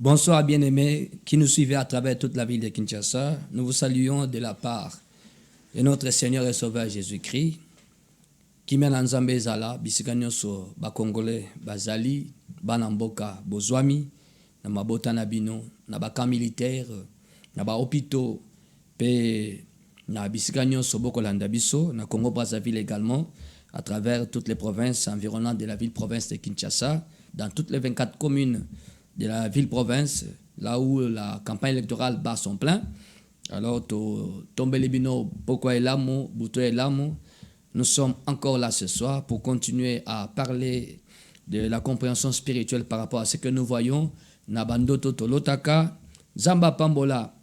Bonsoir bien-aimés qui nous suivez à travers toute la ville de Kinshasa. Nous vous saluons de la part de notre Seigneur et Sauveur Jésus-Christ qui mène en Nzambe Zala, Bisikanyoso, Bakongole, Bazali, Banamboka, Bozwami, na mabota na bino, na baka militaire, na ba hôpitaux, pe na Bisikanyoso, Bokolanda Biso, na Congo Brazzaville également, à travers toutes les provinces environnantes de la ville-province de Kinshasa, dans toutes les 24 communes de la ville-province, là où la campagne électorale bat son plein. Alors, Tombe Libino, Poko Elamo, Bouto Elamo, nous sommes encore là ce soir pour continuer à parler de la compréhension spirituelle par rapport à ce que nous voyons. Nabandoto Tolotaka, Zamba Pambola,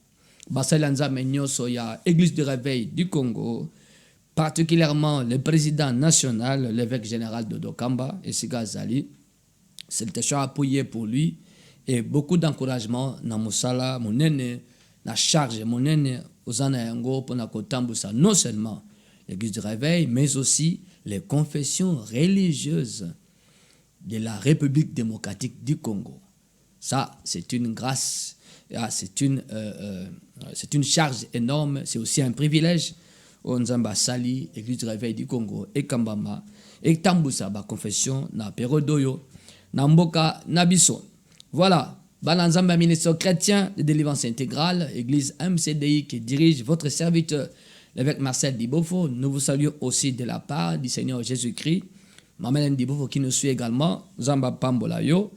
Basalanza Menyoso, il y a Église du Réveil du Congo, particulièrement le président national, l'évêque général de Dokamba, Esiga Zali. C'est le choix appuyé pour lui. Et beaucoup d'encouragement dans Moussala, mon aîné, la charge, mon aîné, aux Anayango, pour ça, non seulement l'église du réveil, mais aussi les confessions religieuses de la République démocratique du Congo. Ça, c'est une grâce, c'est une charge énorme, c'est aussi un privilège. Onzamba Sali, l'église du réveil du Congo, et Kambama, et Tamboussa, confession, na Perodoyo, Namboka, Nabiso. Voilà, Balanzamba, ministre chrétien de délivrance intégrale, église MCDI qui dirige votre serviteur, l'évêque Marcel Dibofo. Nous vous saluons aussi de la part du Seigneur Jésus-Christ. Mamelen Dibofo qui nous suit également, Zamba Pambolayo,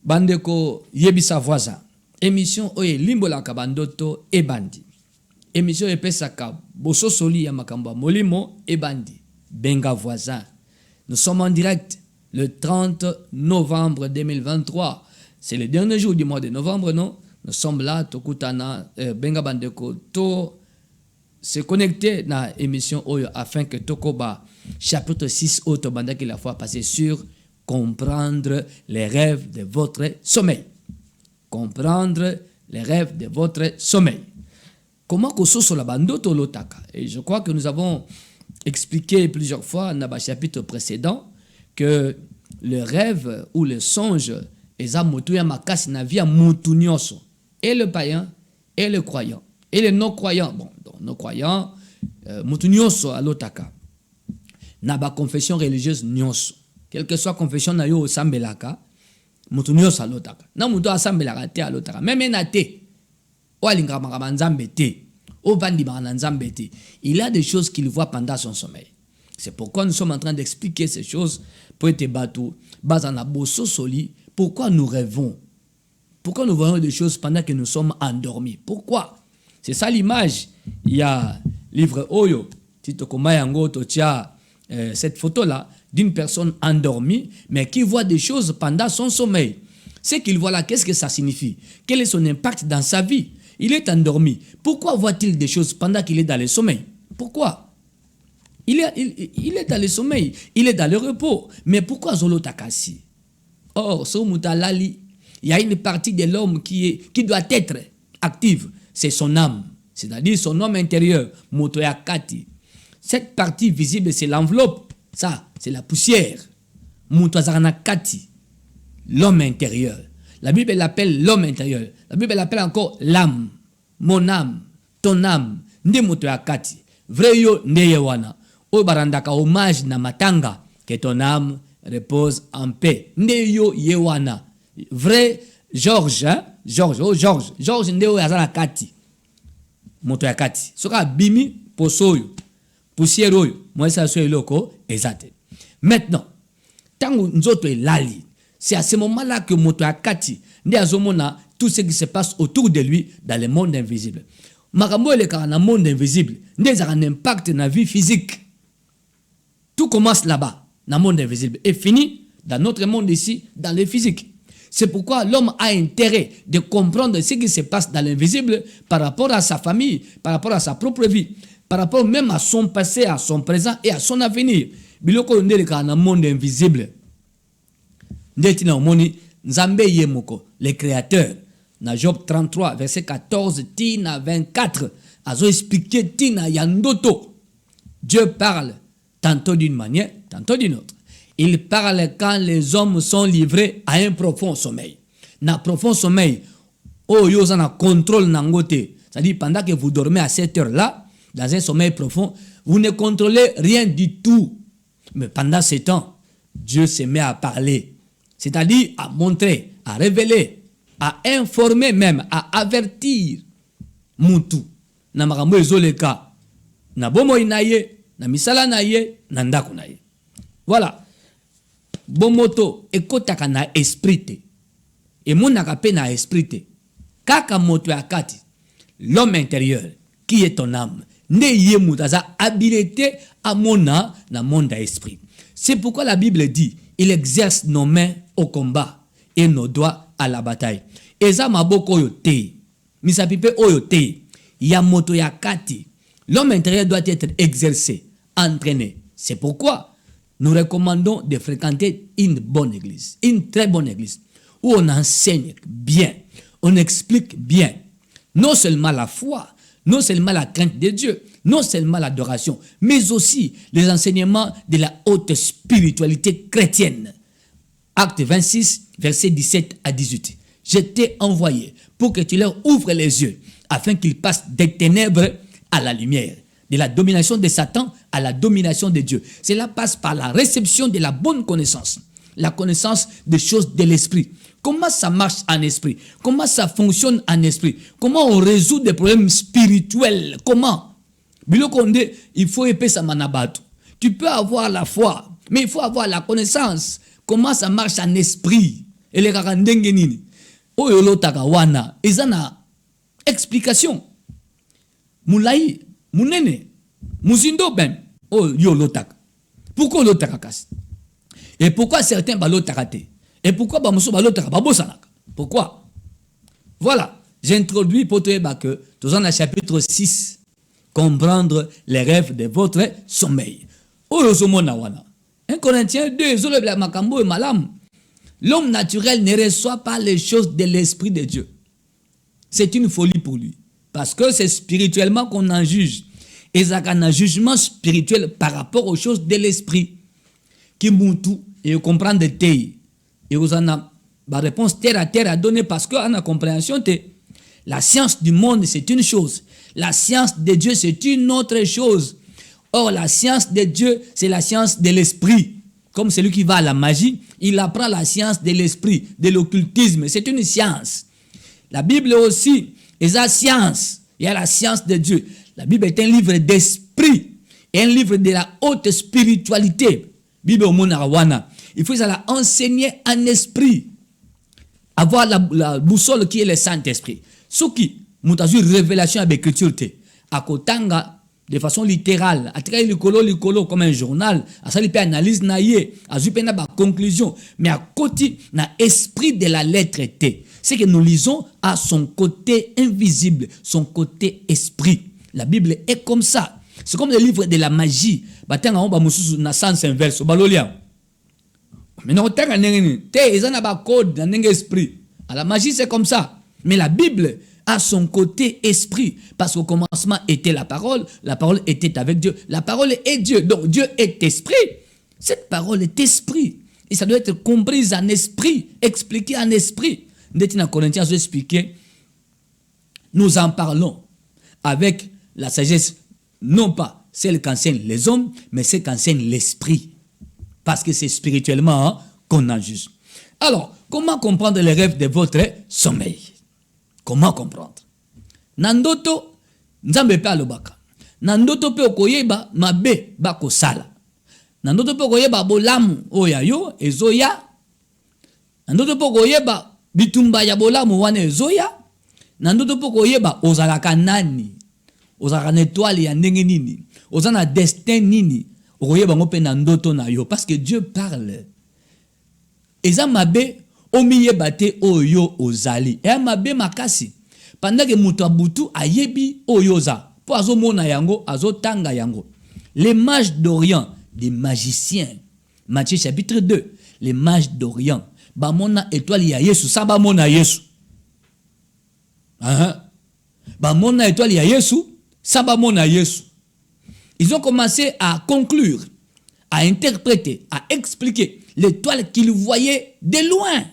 Bandeko Yebisa voisin. Émission Oye Limbola Kabandoto et Bandi. Émission Epesaka Bosso Soli Yamakamba Molimo et Bandi. Benga voisin. Nous sommes en direct le 30 novembre 2023. C'est le dernier jour du mois de novembre, non? Nous sommes là, Tokutana, Benga Bandeko, to se connecter dans l'émission Oyo afin que Tokoba, chapitre 6, autre banda qui la fois passé sur comprendre les rêves de votre sommeil. Comprendre les rêves de votre sommeil. Comment que sur la bando Tolotaka? Et je crois que nous avons expliqué plusieurs fois dans le chapitre précédent que le rêve ou le songe et le païen et le croyant et les non-croyants. Bon, non-croyants, mutunyoso à l'otaka. Naba confession religieuse nyonso. Quelle que soit confession na yo sambelaka, mutunyoso à l'otaka. Na muto asambelaka te à l'otaka. Même na te. O alinga maranzambe te. O bandi maranzambe te. Il y a des choses qu'il voit pendant son sommeil. C'est pourquoi nous sommes en train d'expliquer ces choses pour être bateau, bazana bosso soli. Pourquoi nous rêvons? Pourquoi nous voyons des choses pendant que nous sommes endormis? Pourquoi? C'est ça l'image. Il y a livre Oyo, Tito Komayango, Totia, cette photo-là d'une personne endormie, mais qui voit des choses pendant son sommeil. Ce qu'il voit là, qu'est-ce que ça signifie? Quel est son impact dans sa vie? Il est endormi. Pourquoi voit-il des choses pendant qu'il est dans le sommeil? Pourquoi? Il est dans le sommeil, il est dans le repos. Mais pourquoi Zolo Takasi? Or, il y a une partie de l'homme qui doit être active. C'est son âme, c'est-à-dire son homme intérieur, Motoyakati. Cette partie visible, c'est l'enveloppe. Ça, c'est la poussière. Motoyakati, l'homme intérieur. La Bible l'appelle l'homme intérieur. La Bible l'appelle encore l'âme. Mon âme, ton âme. Nde Motoyakati. Vrai yo ndeyewana. O barandaka hommage na matanga. Que ton âme repose en paix. Ndeyo yewana. Vrai Georges, hein? Georges ndeo yazala kati. Moto ya kati. Soka bimi posoyo. Poussière oyo. Moi ça so eloko ezate. Maintenant, tango nzoto elali. C'est à ce moment-là que moto ya kati nde azomona tout ce qui se passe autour de lui dans le monde invisible. Makambo eleka na monde invisible. Nde za un impact na vie physique. Tout commence là-bas. Dans le monde invisible et finit dans notre monde ici, dans le physique. C'est pourquoi l'homme a intérêt de comprendre ce qui se passe dans l'invisible par rapport à sa famille, par rapport à sa propre vie, par rapport même à son passé, à son présent et à son avenir. Biloko ndele ka na monde invisible. Ndeti na omoni Nzambe yemoko, le créateur. Na Job 33 verset 14 tina 24 azo expliquer tina yandoto. Dieu parle tantôt d'une manière, tantôt d'une autre. Il parle quand les hommes sont livrés à un profond sommeil. na profond sommeil, oh yo ça na contrôle nangote. C'est-à-dire pendant que vous dormez à cette heure-là, dans un sommeil profond, vous ne contrôlez rien du tout. Mais pendant ce temps, Dieu se met à parler. C'est-à-dire à montrer, à révéler, à informer même, à avertir. Muntu. Na makambo ezoleka. Na bomo inaye, na misala naye, na ndako naye. Voilà. Bomoto ekotaka na esprit te. Et monaka pe na esprit te. Kaka moto akati. L'homme intérieur, qui est ton âme, ne yemutaza habilité à mona na monde esprit. C'est pourquoi la Bible dit, il exerce nos mains au combat et nos doigts à la bataille. Eza maboko yo te. Misapipe oyo te. Ya moto ya kati. L'homme intérieur doit être exercé, entraîné. C'est pourquoi nous recommandons de fréquenter une bonne église, une très bonne église, où on enseigne bien, on explique bien, non seulement la foi, non seulement la crainte de Dieu, non seulement l'adoration, mais aussi les enseignements de la haute spiritualité chrétienne. Acte 26, versets 17 à 18. Je t'ai envoyé pour que tu leur ouvres les yeux, afin qu'ils passent des ténèbres à la lumière, de la domination de Satan à la domination de Dieu. Cela passe par la réception de la bonne connaissance, la connaissance des choses de l'esprit. Comment ça marche en esprit? Comment ça fonctionne en esprit? Comment on résout des problèmes spirituels? Comment? Bilokonde, il faut épée sa manabato. Tu peux avoir la foi, mais il faut avoir la connaissance. Comment ça marche en esprit? Et les rakandengenini. Oyolo takawana. Ezana explication. Moulaï, Mounene, Mouzindo ben. Oh yolo tak. Pourquoi lo takakas? Et pourquoi certains balo takate? Et pourquoi Bamoso balo takababosanaka? Pourquoi? Voilà. J'introduis pour te dire que dans le chapitre 6, comprendre les rêves de votre sommeil. Un Corinthiens 2, l'homme naturel ne reçoit pas les choses de l'esprit de Dieu. C'est une folie pour lui. Parce que c'est spirituellement qu'on en juge. Et ça a un jugement spirituel par rapport aux choses de l'esprit. Qui moutou et comprendre de tei. Et vous en avez la réponse terre à terre à donner parce qu'en a compréhension, la science du monde, c'est une chose. La science de Dieu, c'est une autre chose. Or, la science de Dieu, c'est la science de l'esprit. Comme celui qui va à la magie, il apprend la science de l'esprit, de l'occultisme. C'est une science. La Bible aussi est la science. Il y a la science de Dieu. La Bible est un livre d'esprit. Et un livre de la haute spiritualité. Bible au Monarawana. Il faut la enseigner en esprit. Avoir la boussole qui est le Saint-Esprit. Ce qui, nous avons une révélation avec l'écriture. À Kotanga, de façon littérale, à travers le comme un journal, à ça, il peut analyse, à une conclusion. Mais à côté, dans l'esprit de la lettre T, c'est que nous lisons à son côté invisible, son côté esprit. La Bible est comme ça. C'est comme le livre de la magie. Na sens inverse. Mais non, code dans l'esprit. La magie, c'est comme ça. Mais la Bible a son côté esprit. Parce qu'au commencement était la parole était avec Dieu. La parole est Dieu. Donc Dieu est esprit. Cette parole est esprit. Et ça doit être compris en esprit, expliqué en esprit. Dans Corinthiens, je expliqué, nous en parlons avec la sagesse, non pas celle qu'enseignent les hommes, mais celle qu'enseigne l'esprit. Parce que c'est spirituellement qu'on en juge. Alors, comment comprendre les rêves de votre sommeil? Comment comprendre? Nandoto, nzambe pe alobaka. Nandoto pe okoyeba mabe bako sala. Nandoto pe okoyeba bolamu oya yo ezoya. Nandoto pe okoyeba bitumba ya bolamu wane ezoya. Nandoto pe okoyeba ozalaka nani. Ozalaka na étoile ya ndenge nini. Ozana destin nini. Okoyeba ngope nandoto na yo. Parce que Dieu parle. Eza mabe omiye bate oyo ozali. E mabe makasi. Pendant que mutabutu ayebi oyoza. Po azo mona yango, azo tanga yango. Les mages d'Orient, des magiciens. Matthieu chapitre 2. Les mages d'Orient. Ba mona étoile ya Yesu. Sa ba mona Yesu. Ba mona étoile ya Yesu. Sa ba mona Yesu. Ils ont commencé à conclure, à interpréter, à expliquer l'étoile qu'ils voyaient de loin.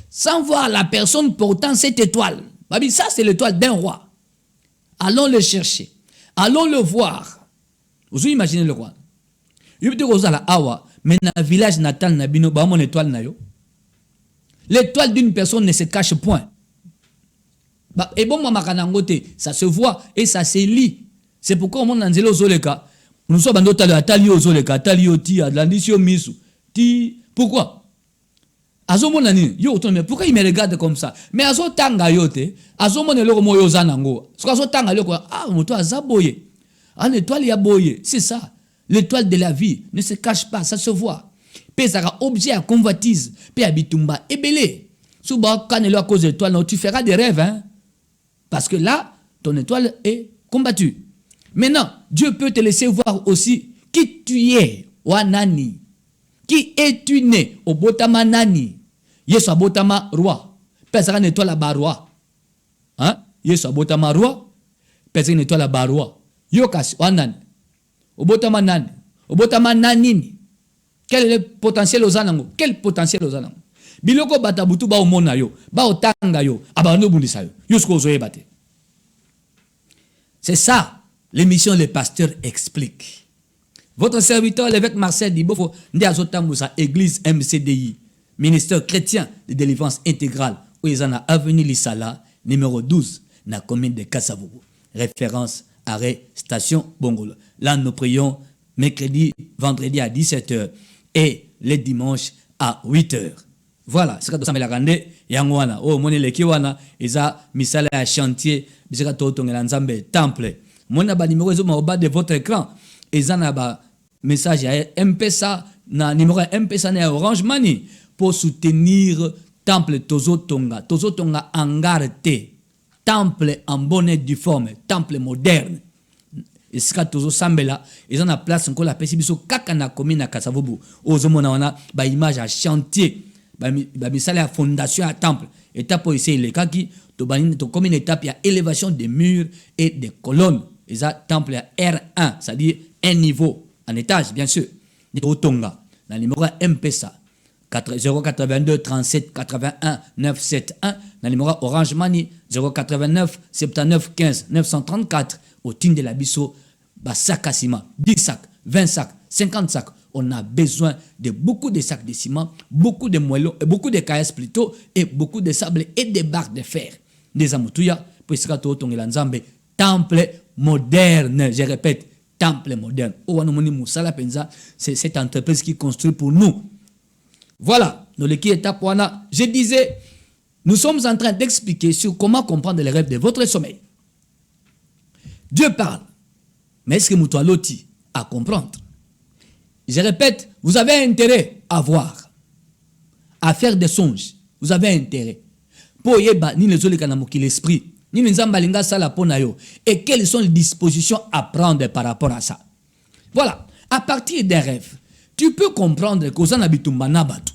sans voir la personne portant cette étoile. Babi, ça c'est l'étoile d'un roi. Allons le chercher. Allons le voir. Vous imaginez le roi. Il peut dire awa, mais dans le village natal nabino ba mon étoile na yo. L'étoile d'une personne ne se cache point. Et bon moi makanangote, ça se voit et ça se lit. C'est pourquoi au monde nanzelo zoleka, nous sommes dans le atali ozoleka, atali oti adlandisio misu. Ti pourquoi? Azomo nani yo autant mais pourquoi il me regarde comme ça? Mais azo tanga yote, azomo ne loko moyo zanango. Ce azo tanga loko ah moto azaboye. Ah l'étoile ya boye, c'est ça. L'étoile de la vie ne se cache pas, ça se voit. Pe sera objet à convoitise, pe habitumba ebelé. Souba kanelo à cause de l'étoile, tu feras des rêves hein. Parce que là, ton étoile est combattue. Maintenant, Dieu peut te laisser voir aussi qui tu es, wanani. Qui es-tu né, au botama nani. Yesu abotama roi. Personne n'est toi là-bas roi. Hein? Yesu abotama roi. Personne n'est toi là-bas roi. Yokas wanani. Au botama nani. Au botama nanini. Quel est le potentiel aux anango? Quel potentiel aux anango? Biloko batabutu ba omona yo, ba otanga yo, abano bundisa yo. Yusko zoye bate. C'est ça l'émission Le Pasteur explique. Votre serviteur, l'évêque Marcel Dibofo, ndi azotambusa église MCDI, ministère chrétien de délivrance intégrale, où ils en a avenue Lissala, numéro 12, dans la commune de Kassavogo. Référence, arrêt, station Bongolo. Là, nous prions mercredi, vendredi à 17h et les dimanches à 8h. Voilà, c'est ce que nous avons Yangwana, oh, mon élekiwana, ils ont mis ça à chantier, ils ont mis temple. Mon numéro au bas de votre écran, ils ont un message à MPSA, numéro MPSA à Orange Money pour soutenir temple Tozo Tonga Angarte, temple en bonne et due forme, temple moderne. Et ce que Tozo Sambela, ils ont la place encore la Pessibiso Kakana commune à Kassavobu, aux hommes, ba image à chantier. La fondation à temple étape pour essayer les cas qui comme une étape il y a élévation des murs et des colonnes et ça temple à R1 c'est-à-dire un niveau en étage bien sûr au Tonga dans le numéro MPSA 082 37 81 971 dans le numéro Orange Money 089 79 15 934 au team de la Bisso sac à ciment 10 sacs 20 sacs 50 sacs. On a besoin de beaucoup de sacs de ciment, beaucoup de moellons, beaucoup de caillasses plutôt, et beaucoup de sable et de barres de fer. Des amoutouya, pour ce temple moderne, je répète, temple moderne. C'est cette entreprise qui construit pour nous. Voilà, dans l'équipe étape, je disais, nous sommes en train d'expliquer sur comment comprendre les rêves de votre sommeil. Dieu parle, mais est-ce que nous sommes lotis à comprendre? Je répète, vous avez intérêt à voir, à faire des songes. Vous avez intérêt. Pour yeba ni les olekanamoki l'esprit, ni les ambalinga sala ponayo. Et quelles sont les dispositions à prendre par rapport à ça? Voilà. À partir des rêves, tu peux comprendre que vous en habitez manabatu.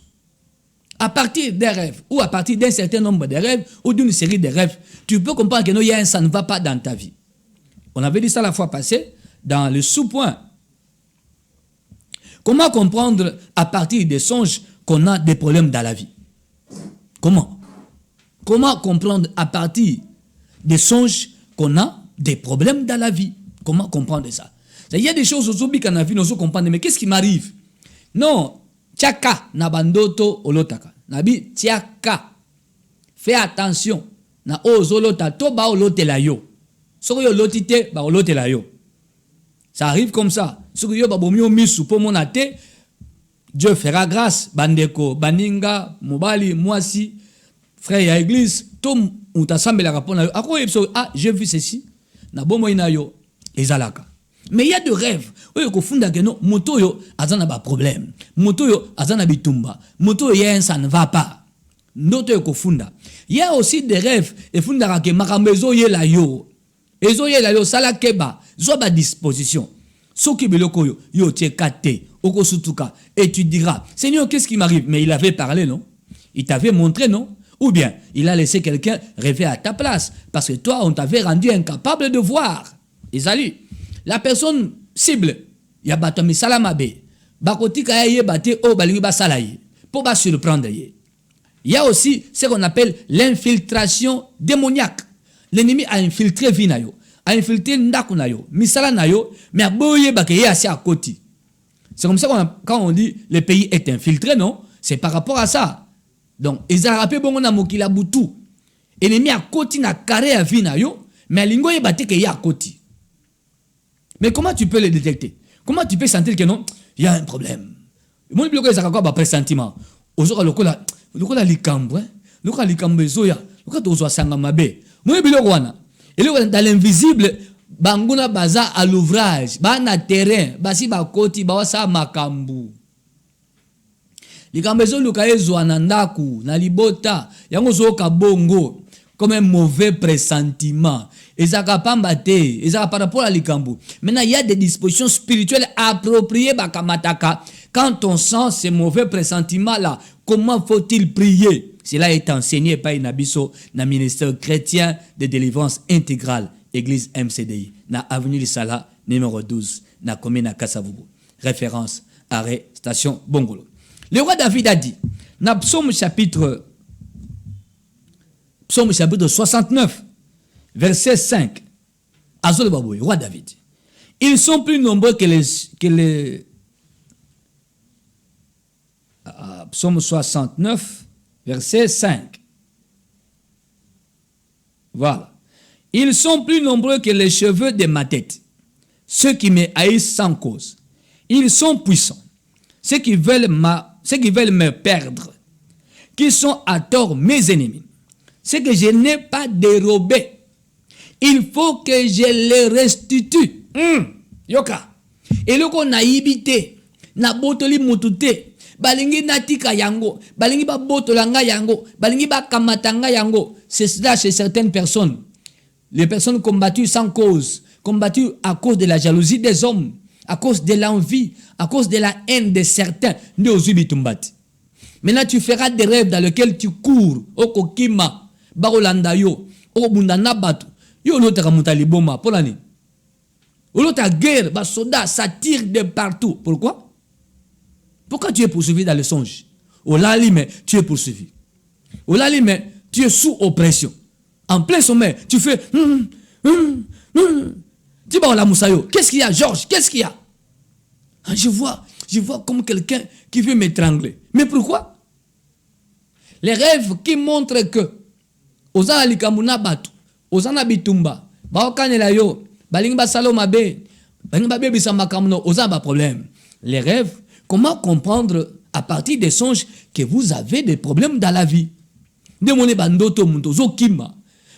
À partir des rêves, ou à partir d'un certain nombre de rêves, ou d'une série de rêves, tu peux comprendre que non, ça ne va pas dans ta vie. On avait dit ça la fois passée, dans le sous-point. Comment comprendre à partir des songes qu'on a des problèmes dans la vie? Comment? Comment comprendre à partir des songes qu'on a des problèmes dans la vie? Comment comprendre ça? Il y a des choses aujourd'hui qu'on a vu, nous comprendre, mais qu'est-ce qui m'arrive? Non, tiaka, nabandoto olotaka. Nabi, tiaka. Fais attention. Na ozolota, to ba olotela yo. So yo lotite, ba olotela yo. Ça arrive comme ça. Dieu fera grâce. Bandeko, Baninga, Mobali, Moisi, frère à l'église, tout on t'a semblé la rapport. Ah, j'ai vu ceci. Na bomo inayo, ezalaka. Mais il y a des rêves. Oyo ko funda que non, moto yo azana ba problème. Moto yo azana bitumba. Moto yo ça ne va pas. Noto yo ko funda. Il y a aussi des rêves et funda ke makamezo ye la yo. Ezo ye la yo sala keba, zo ba disposition. Soki biloko yo, yo tie kate, oko sutuka, et tu diras, Seigneur, qu'est-ce qui m'arrive? Mais il avait parlé, non? Il t'avait montré, non? Ou bien, il a laissé quelqu'un rêver à ta place, parce que toi, on t'avait rendu incapable de voir. Et salut, la personne cible, il y a batomi salamabe, bakoti kaye bate o balingi ba salaye, pour ba surprendre ye. Il y a aussi ce qu'on appelle l'infiltration démoniaque. L'ennemi a infiltré vie na yo, a infiltré ndaku na yo, misala na yo, mais a boye ba ke assez à côté. C'est comme ça quand on dit le pays est infiltré, non? C'est par rapport à ça. Donc, ils ont rappelé bon na mokila butu. L'ennemi a côté na carré à vie na yo, mais lingo ye batte ke à côté. Mais comment tu peux le détecter? Comment tu peux sentir que non, il y a un problème? Mon bloqué ça quoi ba pressentiment. Ozoka lokola likambo, hein? Lokola likambo ezoya, lokola tozo sanga mabe. Mon biloko wana. Et là dans l'invisible banguna baza à l'ouvrage, ba na terrain, basi ba koti ba sa makambu. Likambo ezo luka ezwa na ndaku, na libota, yango zoka bongo comme un mauvais pressentiment. Et ça kapamba te, et ça par rapport à likambo. Maintenant il y a des dispositions spirituelles appropriées bakamataka. Quand on sent ces mauvais pressentiments là, comment faut-il prier? Cela est enseigné par Inabiso, dans le ministère chrétien de délivrance intégrale, Église MCDI, dans avenue du Sala, numéro 12, dans la commune de Kassavubu. Référence, arrêt, station Bongolo. Le roi David a dit, dans Psaume chapitre 69, verset 5, Azol Baboué, roi David, ils sont plus nombreux que les Psaume 69, verset 5. Voilà. Ils sont plus nombreux que les cheveux de ma tête. Ceux qui me haïssent sans cause. Ils sont puissants. Ceux qui veulent me perdre. Qui sont à tort mes ennemis. Ce que je n'ai pas dérobé. Il faut que je les restitue. Yoka. Et le qu'on a ibité. Na botoli mutute. Balingi natika yango, balingi ba botolanga yango, balingi ba kamatanga yango. C'est cela chez certaines personnes. Les personnes combattues sans cause, combattues à cause de la jalousie des hommes, à cause de l'envie, à cause de la haine de certains. Maintenant tu feras des rêves dans lesquels tu cours, au kokima, barolanda yo, au bundana batu, yo lotaka mutaliboma, pour l'année. Au lota guerre, ba soda, ça tire de partout. Pourquoi? Pourquoi tu es poursuivi dans le songe? Au lali, mais tu es poursuivi. Au lali, mais tu es sous oppression. En plein sommeil, tu fais. Tu vas la moussaïo. Qu'est-ce qu'il y a, Georges? Qu'est-ce qu'il y a? Je vois comme quelqu'un qui veut m'étrangler. Mais pourquoi? Les rêves qui montrent que Ozana likamuna batu, Ozana bitumba, baokanela yo, balingba salomabe, balingba bebe sambakamuno, Ozana problème. Les rêves. Comment comprendre à partir des songes que vous avez des problèmes dans la vie?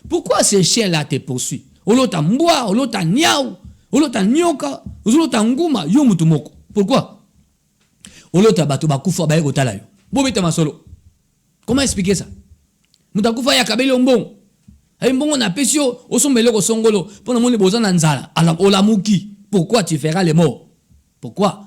Pourquoi ces chiens-là te poursuivent? Olota mboa, olota niao, olota nyoka, olota nguma, yo mutumoko. Pourquoi? Olota batu bakufa bae kotala yo. Bobeta masolo. Comment expliquer ça? Mutakufa ya kabeli ombon. Ay mbongo na pesio, osombele ko songolo, pona moni bozana nzala, ala olamuki. Pourquoi tu feras les morts? Pourquoi?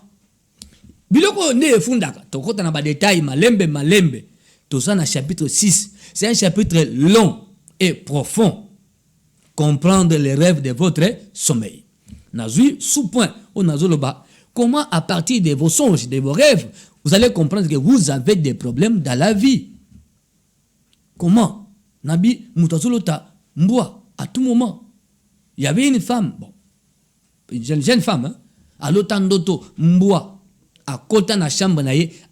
Biloko ne fundaka, tokota na ba détail malembe. Tout ça dans chapitre 6. C'est un chapitre long et profond. Comprendre les rêves de votre sommeil. Nazui sous-point au nazoloba. Comment à partir de vos songes, de vos rêves, vous allez comprendre que vous avez des problèmes dans la vie. Comment? Nabi mutazolota mboa à tout moment. Il y avait une femme, bon, une jeune femme, hein, à l'otandoto mboa. À côté de la chambre,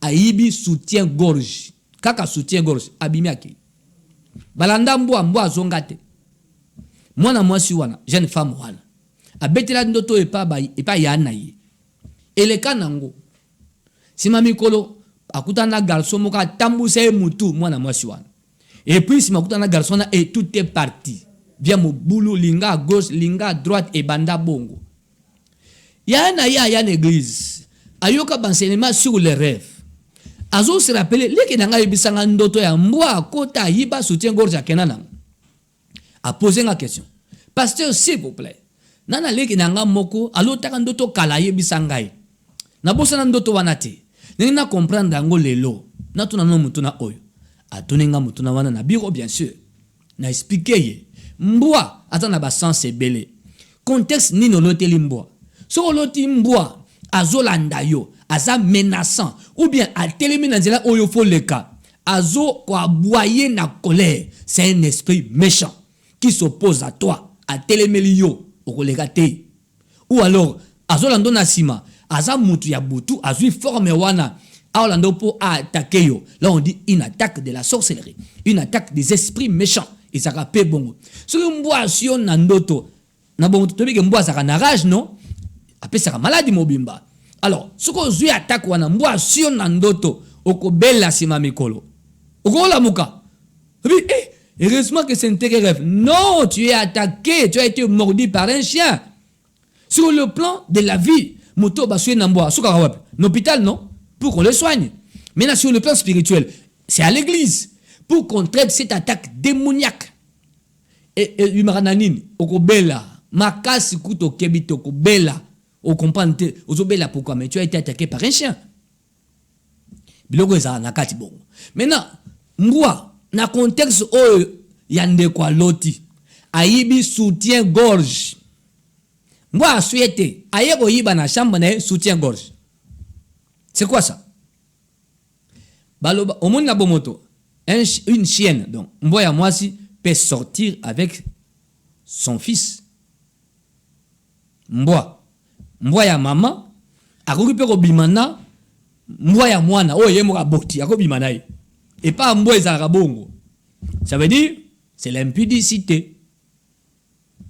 aibi soutien gorge. Kaka soutien gorge. Abimiaki. Balanda mboa zongate. Mwana mwasi wana, jeune femme wana. Abetela ndoto epa yana ye. Eleka nango. Sima mikolo, akutana garçon moka tambuse mutu mwana mwasi wana. Et puis sima akutana garçon et tout est parti. Via mo boulot linga à gauche, linga à droite et banda bongo. Yana une église. Ayoka enseignement sur les rêves. Azo se rappeler leki nanga ibisanga ndoto ya mbwa kota yiba soutien gorge kenana. A poser une question. Pasteur, s'il vous plaît. Nana leki nanga moko alotaka ndoto kala yebisanga. Na bosa na ndoto wanate. Nina comprendre ngo lelo. Na tuna no mutuna oyo. Atuninga mutuna wana na biro bien sûr. Na expliquer ye. Mbwa atana ba sens ebele. Contexte ni no loteli mbwa. So loti mbwa azolanda yo, aza menaçant, ou bien a télémi nanzela oyo fo leka, azo ko aboyer na colère, c'est un esprit méchant qui s'oppose à toi, à telemelio, au kolégate. Ou alors, azo lando na sima, aza mutu ya butu, azui forme wana, aolando po attaquer yo. Là on dit une attaque de la sorcellerie, une attaque des esprits méchants. Et ça rappelle bongo. Si on boit si on a ndoto, na bongo to bige mboa ça na rage non, après ça maladie mobimba. Alors, ce qu'on zui attaque wana mboa si on a ndoto, oko bella sima mikolo. Oko la muka. Heureusement que c'est un rêve. Non, tu es attaqué, tu as été mordu par un chien. Sur le plan de la vie, moto basue namboa, l'hôpital non, pour qu'on le soigne. Maintenant sur le plan spirituel, c'est à l'église pour qu'on traite cette attaque démoniaque. Et humarananine, okobela, makasi kuto kebito okobela, okompante, ozobela pourquoi mais tu as été attaqué par un chien. Biloko eza nakati bongo. Maintenant, mbwa na contexte oyo yande kwa loti, ayibi soutien-gorge. Mbwa souhaité, ayeko yiba na chambre na soutien-gorge. C'est quoi ça? Baloba, au monde na bomoto, une chienne, donc, mbwa mwasi peut sortir avec son fils. Mbwa ya maman, akoki pe kobimana, mbwa ya mwana, oh ye moka boti, akobimana ye. Et pas mbwa ezalaka bongo. Ça veut dire, c'est l'impudicité.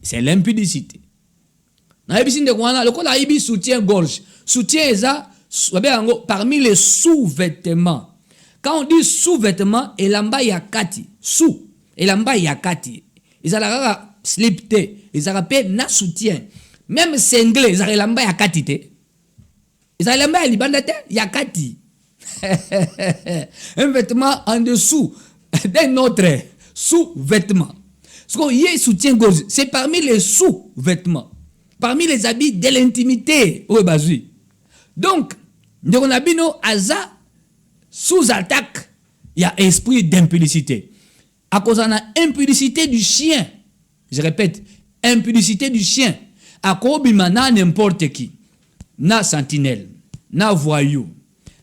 C'est l'impudicité. Na yebi sinde kwana, le kola yebi soutien-gorge. Soutien eza, parmi les sous-vêtements. Quand on dit sous-vêtements, elamba yakati, sous, elamba yakati. Ezalaka slip te, ezalaka na soutien. Même single, ezalaka elamba yakati te. Ezalaka elamba ya libanda te, yakati. Un vêtement en dessous d'un autre sous-vêtement. Ce qu'on y est soutien-gorge, c'est parmi les sous-vêtements, parmi les habits de l'intimité. Donc, on a bino aza sous attaque, il y a esprit d'impudicité. À cause de l'impudicité du chien, je répète, impudicité du chien, à cause de n'importe qui, na sentinelle, na voyou,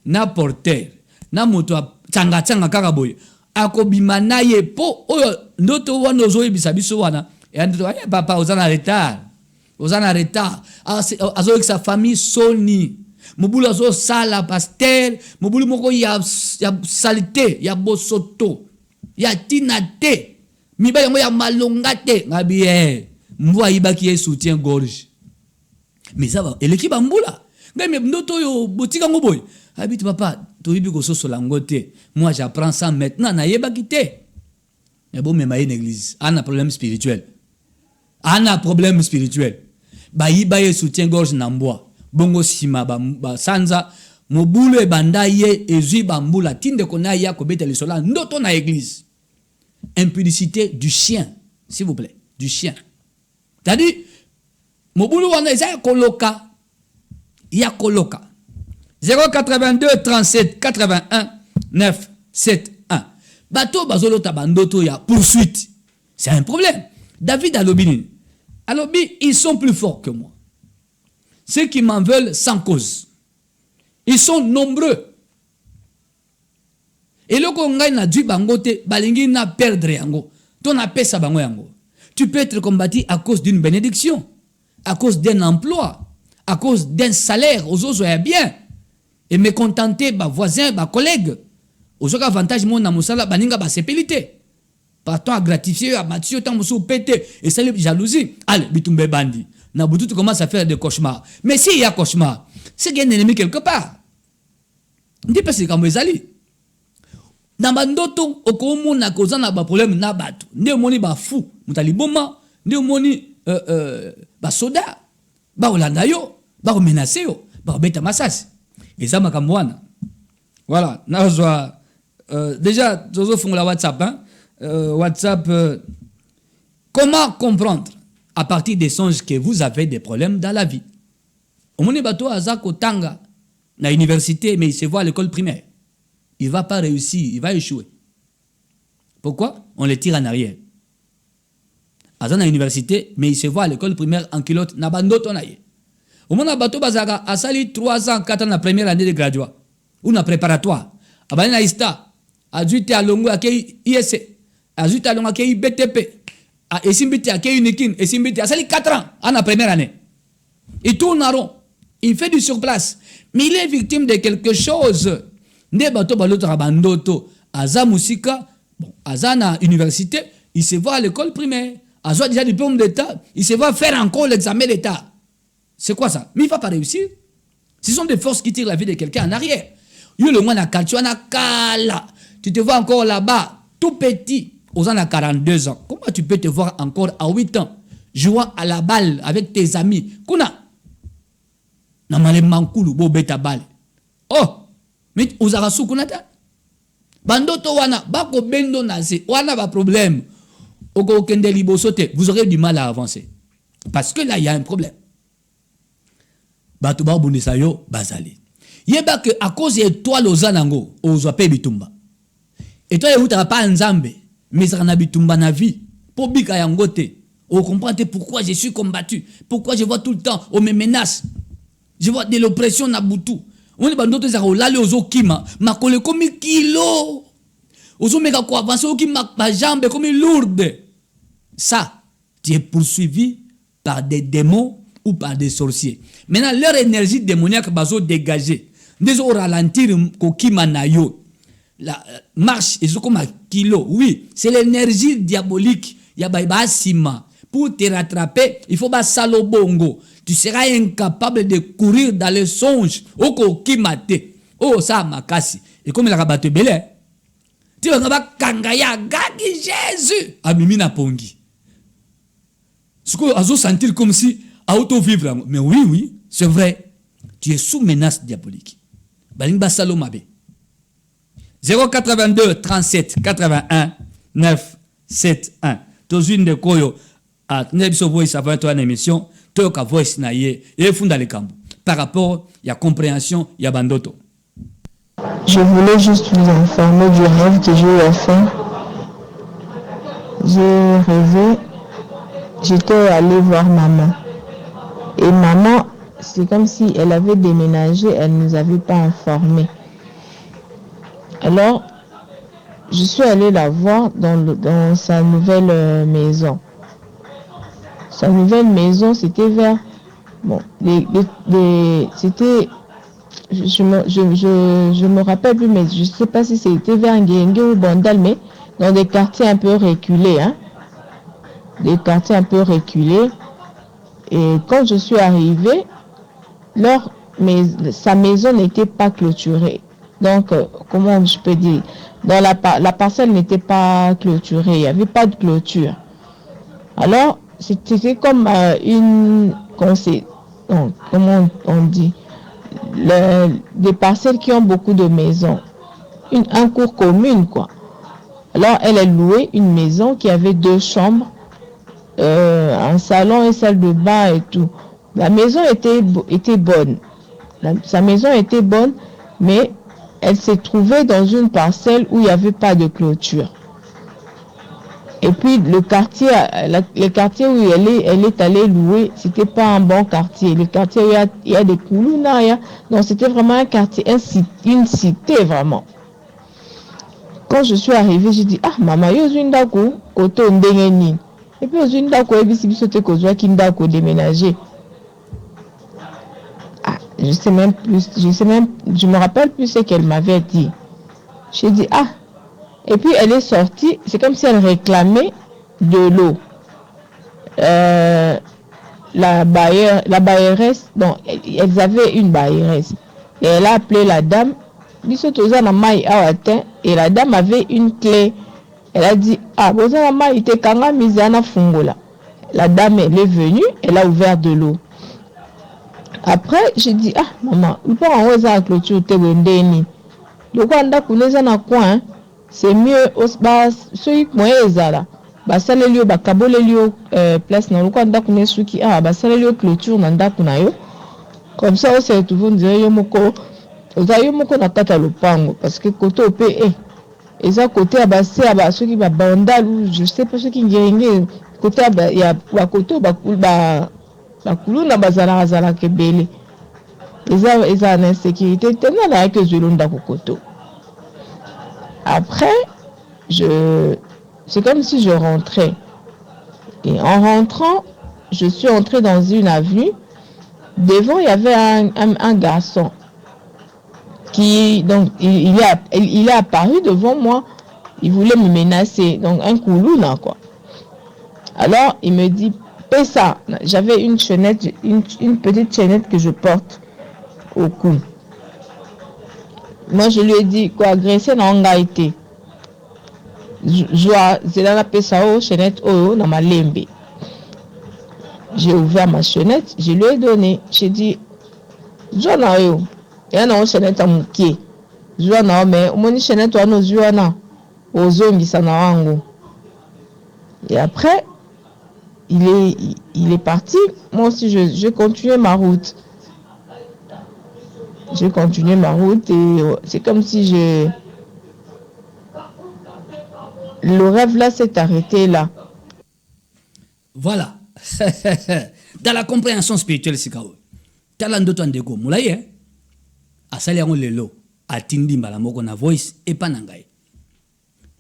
na porteur, na moto tsanga kakaboy, akobima na ye po oyo ndoto wana ozoyi bisabiso wana et ndoto ya papa ozana retard azoyi sa famille soni mobulu azo sala pasteur mobulu moko ya salité ya bosoto ya tinate mibale mo ya malonga te ngabi mbwa ibaki ye soutien gorge mais ça va eleki bambula ngame ndoto yo botika ngoboy habite papa toyibi ko soso langote moi j'apprends ça maintenant na yeba kité mais bon même une église a un problème spirituel ba yiba ye soutien gorge na mbwa bongo sima ba sanza mobulu e banda ye ezui bambula tinde kona ya ko beta le sola ndoto na église impudicité du chien s'il vous plaît du chien c'est-à-dire mobulu wana eza koloka ya koloka 082 37 81 9 7 1. Bato bazolota bandoto ya poursuite. C'est un problème. David Alobini. Alobi, ils sont plus forts que moi. Ceux qui m'en veulent sans cause. Ils sont nombreux. Et le kongai na dû bangote, balingi na perdre yango. Ton apesa bango yango. Tu peux être combattu à cause d'une bénédiction, à cause d'un emploi, à cause d'un salaire, aux autres bien. Et me contenter, bah voisin, bah collègue. Aux autres avantages, mon amusala, baninga bah sépilité. Partons à gratifier, à Mathieu, tant moussou pété. Et ça, les jalousie. Allez, bitumbe bandi. Nabutu, tu commences à faire des cauchemars. Mais s'il y a cauchemar, c'est qu'il y a un ennemi quelque part. On dit pas c'est comme les alliés. Nabandoto, au komo na cause na ba problème na batu. Ne moni ba fou, mutaliboma, ne moni ba soda, ba olanda yo, ba menacer yo, ba beta masasi. Et ça, ma kamwana. Voilà. Déjà, nous avons la WhatsApp. WhatsApp. Comment comprendre à partir des songes que vous avez des problèmes dans la vie? Au moment où Azako Tanga, à l'université, mais il se voit à l'école primaire. Il ne va pas réussir, il va échouer. Pourquoi? On le tire en arrière. Azan à l'université, mais il se voit à l'école primaire en culotte, n'a pas d'autre. Au moment où Bazaka a sali 3 ans, 4 ans la première année de graduat, ou na préparatoire, abani na ista, aduite alongo akei ISC, aduite alongo akei BTP, esimbiti akei Unikin, esimbiti asali 4 ans en la première année. Il tourne en rond, il fait du surplace, mais il est victime de quelque chose. Ne bato baloto rabandoto, aza musika, bon, aza na université, il se voit à l'école primaire, aza déjà diplôme d'état, il se voit faire encore l'examen d'état. C'est quoi ça? Mais il ne va pas réussir. Ce sont des forces qui tirent la vie de quelqu'un en arrière. Yo le moins na kala. Tu te vois encore là-bas, tout petit, aux ans à 42 ans. Comment tu peux te voir encore à 8 ans, jouant à la balle avec tes amis? Kuna na male mankulu bo beta balle. Oh, mais uzarasu kunata. Bandoto wana bako bendo naze wana ba problème. Oko kende libosote, vous aurez du mal à avancer. Parce que là il y a un problème. Bato ba bundisa yo bazali. Yeba que à cause de toi lozanango ozwa pe bitumba. Et toi tu n'as pas nzambe, mais ça na bitumba na vie. Pour bika yangote. On comprend pourquoi je suis combattu, pourquoi je vois tout le temps on me menace. Je vois de l'oppression na butu. On est bandoto za olale ozo kima, makole komi kilo. Ozo meka ko avancer o kima ba jambe comme lourde. Ça, tu es poursuivi par des démons ou par des sorciers. Maintenant, leur énergie démoniaque bazo dégager. Déso ralentir ko kima na yo. La marche et comme un kilo. Oui, c'est l'énergie diabolique. Ya ba sima. Pour te rattraper, il faut ba salo bongo. Tu seras incapable de courir dans les songes. Oko kimate. Oh ça makasi. Et comme il a rabattu belé. Tu vas ba kangaya gagi Jésus. Amimi na pongi. Ce que azo sentir comme si auto vivre. Mais oui, c'est vrai. Tu es sous menace diabolique. Baling ba salo mabe. 082 37 81 9 71. Tozune de koyo à Nebiso Voice avant toi une émission. Toka voice na ye et funda le kambu par rapport à la compréhension ya bandoto. Je voulais juste vous informer du rêve que j'ai eu à faire. J'ai rêvé, j'étais allée voir maman. Et maman, c'est comme si elle avait déménagé, elle ne nous avait pas informés. Alors, je suis allée la voir dans sa nouvelle maison. Sa nouvelle maison, c'était vers... Bon, c'était... Je me rappelle plus, mais je ne sais pas si c'était vers Ngenge ou Bandal, mais dans des quartiers un peu reculés. Hein? Des quartiers un peu reculés. Et quand je suis arrivée, sa maison n'était pas clôturée. Donc, comment je peux dire? Dans la parcelle n'était pas clôturée, il n'y avait pas de clôture. Alors, c'était comme comment on dit, des parcelles qui ont beaucoup de maisons, un cours commune quoi. Alors elle a loué une maison qui avait 2 chambres, un salon et salle de bain et tout. La maison était bonne, sa maison était bonne, mais elle s'est trouvée dans une parcelle où il n'y avait pas de clôture. Et puis le quartier où elle est allée louer, c'était pas un bon quartier. Le quartier où il y a des koulouna, donc c'était vraiment un quartier, une cité vraiment. Quand je suis arrivée, j'ai dit maman, yo zundako koto ndengeni. Et puis zundako ebisi bisote kozwa kindako déménager. Je me rappelle plus ce qu'elle m'avait dit. J'ai dit et puis elle est sortie, c'est comme si elle réclamait de l'eau. La bailleresse, donc elles avaient une bailleresse. Et elle a appelé la dame, et la dame avait une clé. Elle a dit, la dame elle est venue, elle a ouvert de l'eau. Après, j'ai dit, maman, il faut en la clôture, c'est mieux ceux qui là basalelio bakabolelio place na lokanda kuna suki basalelio clôture na ndako na yo comme ça on se retrouve dire yo moko na kata lopango parce que côté op eza côté ya base ya soki ba bandal ou je sais pas ce qui ngenge côté ya ba côté ba kuluna bazala kebele eza na insécurité tena na que je londa kokoto. Après, c'est comme si je rentrais. Et en rentrant, je suis entrée dans une avenue. Devant, il y avait un garçon qui, donc, il est apparu devant moi. Il voulait me menacer. Donc, un koulouna, quoi. Alors, il me dit, paie ça. J'avais une chaînette, une petite chaînette que je porte au cou. Moi, je lui ai dit, quoi, agresser n'a pas été. Je l'ai paie ça au chaînette, dans ma lembe. J'ai ouvert ma chaînette, je lui ai donné. J'ai dit, Joana yo, il y a une chaînette à mouké. Joana, mais mon chaînette, toi, nous, Joana, aux zombies, ça n'a rien. Et après, il est parti. Moi aussi, je continuais ma route. J'ai continué ma route et c'est comme si le rêve là s'est arrêté là. Voilà. Dans la compréhension spirituelle, c'est quoi? Talando Tandego, moulaye, a saliango lelo, a tindi mbalamoko na voice, et pas nangaye.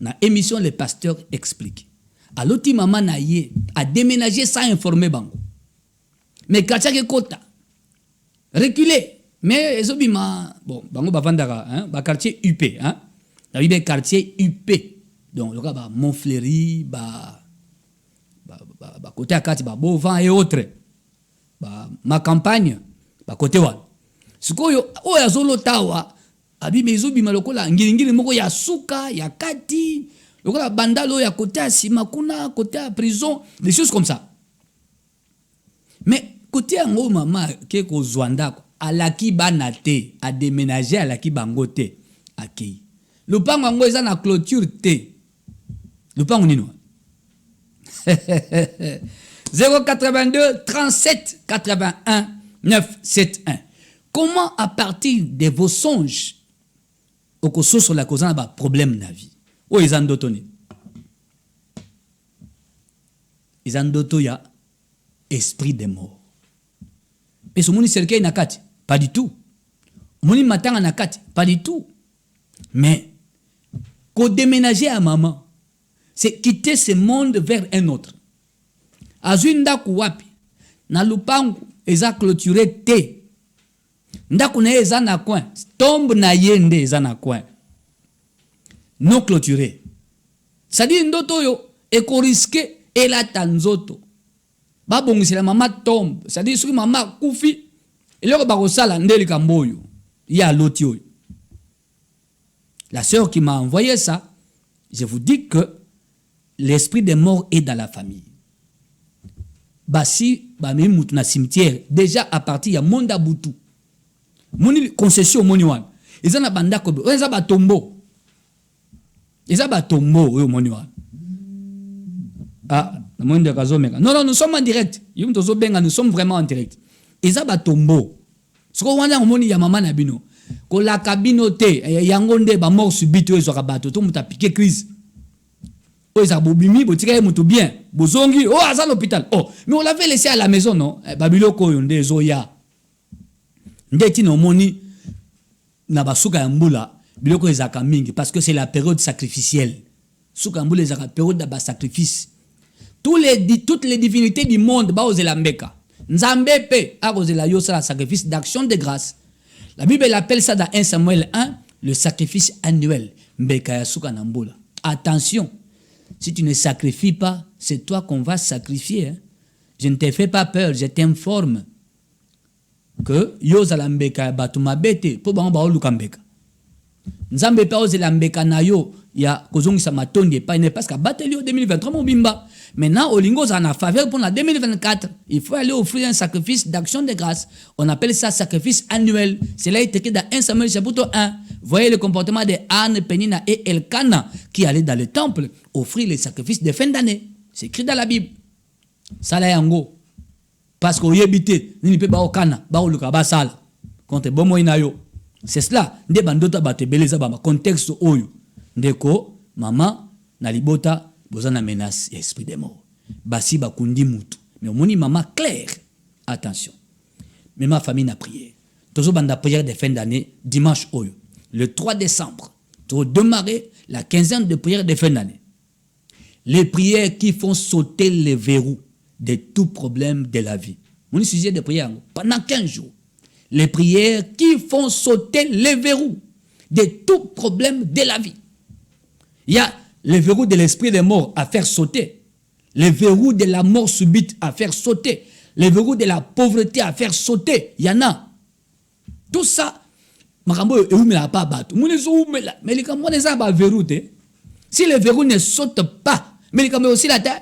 Na émission, le pasteur explique. A l'autre maman na ye, a déménagé sans informer bango. Mais kachake kota, reculé. Mais ezobima, bon, bango bavandara, hein, ba quartier UP, hein. La vie quartier UP. Donc, le gars, Montfleury, côté Akati, Beauvant et autres. Ma campagne, côté Wan. Ce que yo yazolo tawa, abi mezobi malokola, ngiri moko ya suka, ya kati, lokola bandalo ya côté à Simakuna, côté à prison, des choses comme ça. Mais côté ango mama, keko Zwanda, à laki banate, à déménager à laki bangote, à kei. Le pango ango eza na clôture te. Le pango nino. 082 37 81 971. Comment à partir de vos songes au koso sur la cause d'un problème na vie? Oh ils en dotoni. Ils en doto ya esprit de mort. Et ce moni serkei nakati, pas du tout. Moni matanga nakati, pas du tout. Mais ko déménager à maman, c'est quitter ce monde vers un autre. Azui ndaku wapi, na lupangu eza clôturé te. Ndaku na eza na coin, tombe na yende eza na coin. Non clôturé. C'est-à-dire ndoto yo eko risqué et la tanzoto. Ba bongisi la mama tombe, c'est-à-dire soki mama kufi, eloko ba kosala ndeli kamboyo, ya loti oyo. La sœur qui m'a envoyé ça, je vous dis que l'esprit des morts est dans la famille. Basi, bami mutu na cimetière, déjà à partir ya monda butu. Moni concession moni wan. Ils en a banda kobe, ils en a tombeau. Ils en a tombeau, oui, moni wan. Ah, non, non, nous sommes en direct. Nous sommes vraiment en direct. Ils en a tombeau. Ce qu'on a moni ya maman nabino. Ko la cabine te, yangonde ba mort subite, ils ont rabattu, tout le monde a piqué crise. Oh, ils ont bobimi, botika mutu bien. Bozongi, oh, à l'hôpital. Oh, mais on l'avait laissé à la maison, non? Babiloko yonde zoya. Ndeti no moni na basuka ya mbula, biloko ezaka mingi parce que c'est la période sacrificielle. Suka mbula ezaka période de sacrifice. Toutes les divinités du monde ba ozela mbeka. Nzambe pe a ozela yo la sacrifice d'action de grâce. La Bible appelle ça dans 1 Samuel 1 le sacrifice annuel. Mbeka ya suka na mbula. Attention. Si tu ne sacrifies pas, c'est toi qu'on va sacrifier. Hein? Je ne te fais pas peur, je t'informe que yo za lambeka batuma bete po bango ba oluka mbeka. Nzambe pa oze lambeka na yo ya kozongisa matondi pa ne parce que batelio 2023 mobimba. Maintenant olingo za na faveur pour la 2024, il faut aller offrir un sacrifice d'action de grâce. On appelle ça sacrifice annuel. Cela est écrit dans 1 Samuel chapitre 1. Voyez le comportement de Anne, Penina et Elkana qui allaient dans le temple offrir les sacrifices de fin d'année. C'est écrit dans la Bible. Ça là yango. Parce qu'on y habite, ni peut pas au Kana, ba oluka ba sala. Contre bomo inayo. C'est cela. Nde bandota ba te beleza ba contexte oyo. Ndeko maman na libota bozana menace esprit de mort. Basi ba kundi mutu. Mais au moni maman claire. Attention. Mais ma famille n'a prié. Tozo banda prière de fin d'année dimanche oyo. Le 3 décembre pour démarrer la quinzaine de prières de fin d'année. Les prières qui font sauter les verrous de tout problème de la vie. Mon sujet de prière pendant 15 jours. Les prières qui font sauter les verrous de tout problème de la vie. Il y a les verrous de l'esprit de mort à faire sauter. Les verrous de la mort subite à faire sauter. Les verrous de la pauvreté à faire sauter. Il y en a. Tout ça, mais si les verrous ne sautent pas, mais aussi la terre,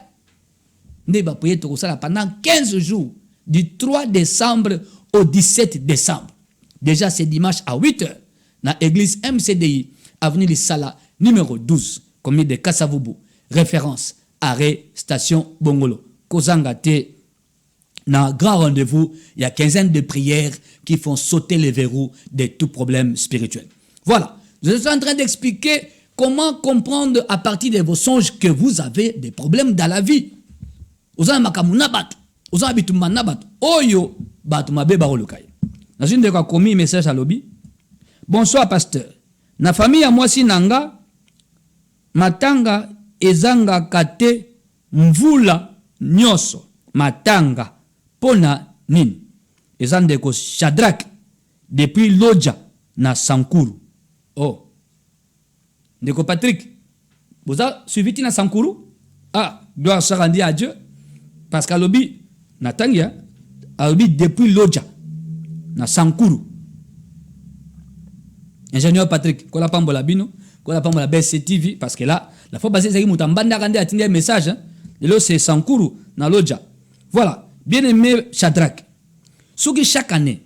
nous allons prier pendant 15 jours, du 3 décembre au 17 décembre. Déjà, c'est dimanche à 8h, dans l'église MCDI, avenue de Sala, numéro 12, commune de Kasavubu, référence, arrêt, station Bongolo. Kozangate, dans un grand rendez-vous, il y a quinzaine de prières qui font sauter les verrous de tout problème spirituel. Voilà, je suis en train d'expliquer comment comprendre à partir de vos songes que vous avez des problèmes dans la vie. Vous avez makamuna batu, vous avez bitumana batu, oyo batu mabe barolukai. Dans une de quoi commis message à lobby. Bonsoir pasteur. Na famille à moi si nanga matanga ezanga kate mvula nyoso matanga pona nini. Ezandeko Shadrach depuis Lodja na Sankuru. Oh. Ndeko Patrick, vous avez suivi na Sankuru? Ah, gloire soit rendue à Dieu. Parce qu'à l'obi, Natangia, à l'obi depuis Lodja, na Sankuru. Ingénieur Patrick, qu'on a pas la bino, qu'on a pas la BCTV, parce que là, la fois passée, c'est qu'il m'a demandé à tenir un message. Et là, c'est Sankuru, na Lodja. Voilà, bien aimé Shadrach. Ce qui chaque année,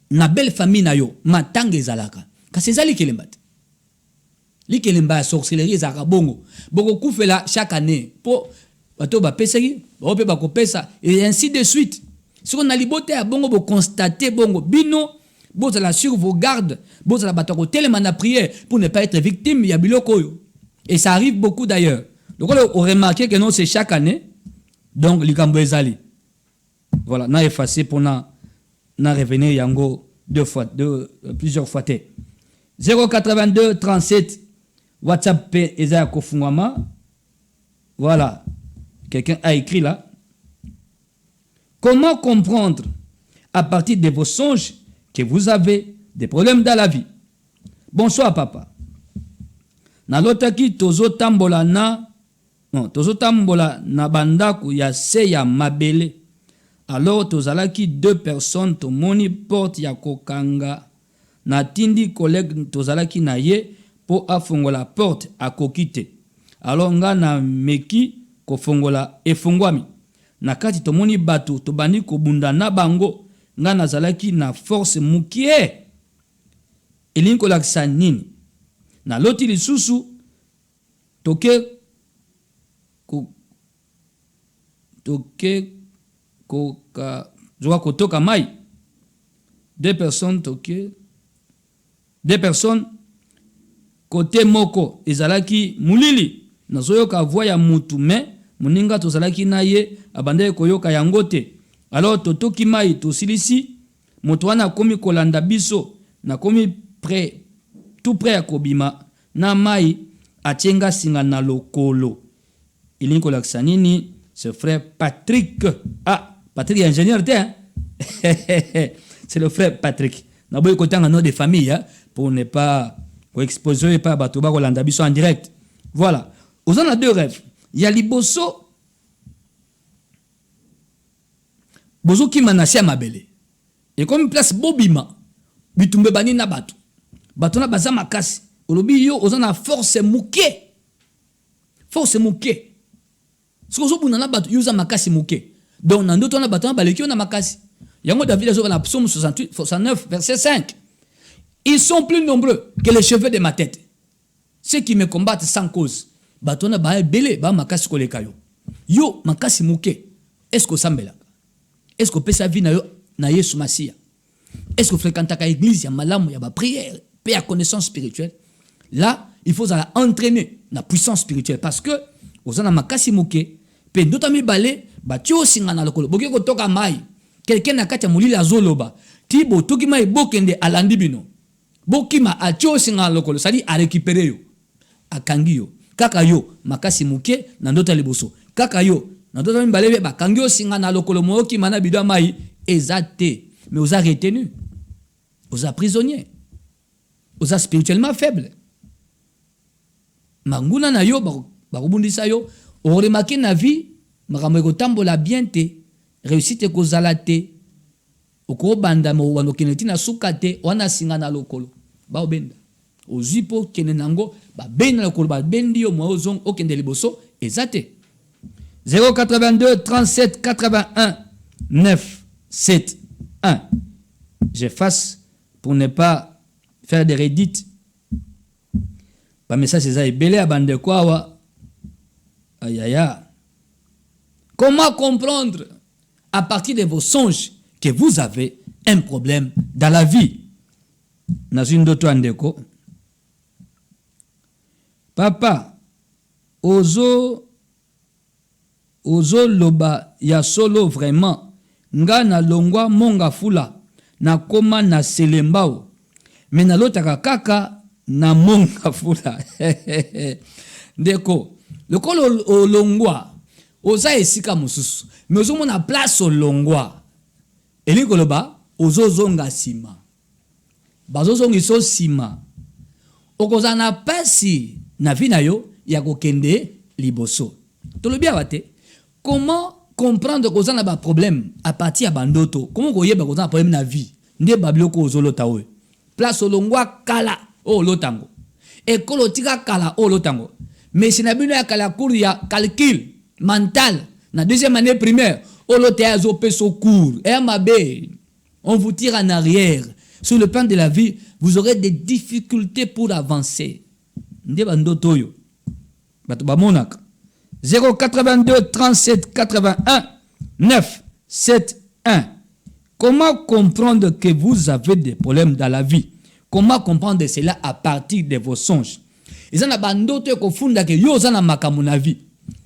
na belle famille na yo, matanga ezalaka. Kasi ezali kelembat. Li kelemba sorcellerie ezalaka bongo. Boko kufela chaque année pour bato ba pesaki, ba pe ba ko pesa et ainsi de suite. Si on a liboté à bongo bo constater bongo bino, bo la sur vos gardes, bo la bato ko tellement na prière pour ne pas être victime ya biloko yo. Et ça arrive beaucoup d'ailleurs. Donc on remarque que non c'est chaque année. Donc likambo ezali. Voilà, na effacé pour na revenir yango plusieurs fois. 082 37 WhatsApp Eza Kofungwama. Voilà. Quelqu'un a écrit là. Comment comprendre à partir de vos songes que vous avez des problèmes dans la vie? Bonsoir papa. Nalotaki tozo tambola na bandaku ya se ya mabele. Alors tozalaki 2 personnes tomoni porte ya kokanga na tindi collègue tozalaki na ye po afongola porte akokite. Alors nga na meki kofongola efungwami. Na kati tomoni batu tobandi kobunda na bango nga nazalaki na force mukie. Elinko lakisa nini? Na loti lisusu kotoka mai. 2 personnes toke. 2 personnes côté moko ezalaki mulili nazoyoka voix ya mutu me muninga tozalaki na ye abandeye koyoka yango te. Alors totoki mai tosilisi mutu wana komi kolanda biso na komi tout près ya kobima na mai atienga singa na lokolo. Ilinko lakisa nini? Ce frère Patrick. Ah, Patrick est ingénieur, hein? C'est le frère Patrick. Nous avons écouté un nom de famille hein, pour ne pas exposer pas Batoba Rolanda Bisso en direct. Voilà. Vous en avez 2 rêves. Il y a Liboso. Bozo qui manasia mabele. Et comme place Bobima, bitumbe bani na batu. Batu na baza makasi. Olobi yo ozana force muke. Force muke. Ce que vous avez battu, vous avez makasi mouké. Donc, dans d'autres, on a battu, on a makasi. Yango David a la psaume 68, 69, verset 5. Ils sont plus nombreux que les cheveux de ma tête. Ceux qui me combattent sans cause. Batona ba belé, ba makasi kolekayo. Yo, makasi mouké. Est-ce que ça me l'a? Est-ce que pesa vie na Yesu Masia? Est-ce que fréquente la église, ya malamu, ya ba prière, ya connaissance spirituelle? Là, il faut entraîner la puissance spirituelle parce que ozana makasi muke pe ndota mibale batio singa na lokolo boke ko toka mai quelqu'un na kati ya mulili azoloba tibo toki mai bokende alandi bino bokima atio singa lokolo sali a récupérer yo akangi yo kaka yo makasi muke na ndoto liboso kaka yo na ndoto mbalebe bakangi yo singa na lokolo moki mana bidwa mai ezate mais vous a retenu vous a prisonnier vous a spirituellement faible manguna na yo bakubundisa yo oremaki na vie makambo ekotambola bien te réussite kozala te okobanda mo wanokene na suka te wana singa na lokolo baobenda ozipo kene nango babenda lokolo babendi yo mo ozong okende liboso ezate 082 37 81 9 7 1 j'efface pour ne pas faire des redites ba message eza ebele abande kwawa ayaya. Comment comprendre à partir de vos songes que vous avez un problème dans la vie? Nazundo andeko. Papa, ozo loba ya solo vraiment. Nga na longwa monga fula na koma na selembao. Mais na lotaka kaka na monga fula. Ndeko, le kolo olongwa oza esika mususu mais ozomona place olongwa elikoloba ozozonga sima bazozongiso sima okoza na pasi na vie na yo ya kokende liboso tolobi awa te. Comment comprendre koza na ba problème à partir ya bandoto? Comment koyeba koza na problème na vie nde babiloko ozolota oyo place olongwa kala o lotango ekolo tika kala o lotango mais sinabino ya kala cours ya calcul mental na deuxième année primaire olotea zo cours on vous tire en arrière sur le plan de la vie. Vous aurez des difficultés pour avancer nde bandoto yo bato bamonaka 082 37 81 9 7 1. Comment comprendre que vous avez des problèmes dans la vie? Comment comprendre cela à partir de vos songes? Ezana bandoto yo kofunda ke yo zana makambo na vie.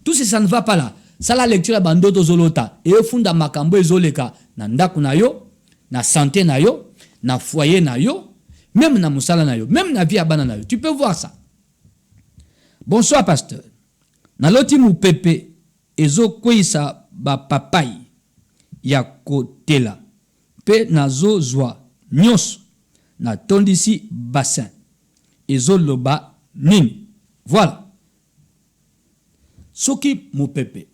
Tout ça ne va pas là. Ça la lecture ya bandoto zolota et funda makambo ezoleka na ndaku na yo, na santé na yo, na foyer na yo, même na musala na yo, même na vie ya bana na yo. Tu peux voir ça. Bonsoir pasteur. Na loti mu pepe ezo kwisa ba papai ya kotela. Pe nazo zwa nyos na tondisi bassin. Ezo loba nini. Voilà. Soki mo pepe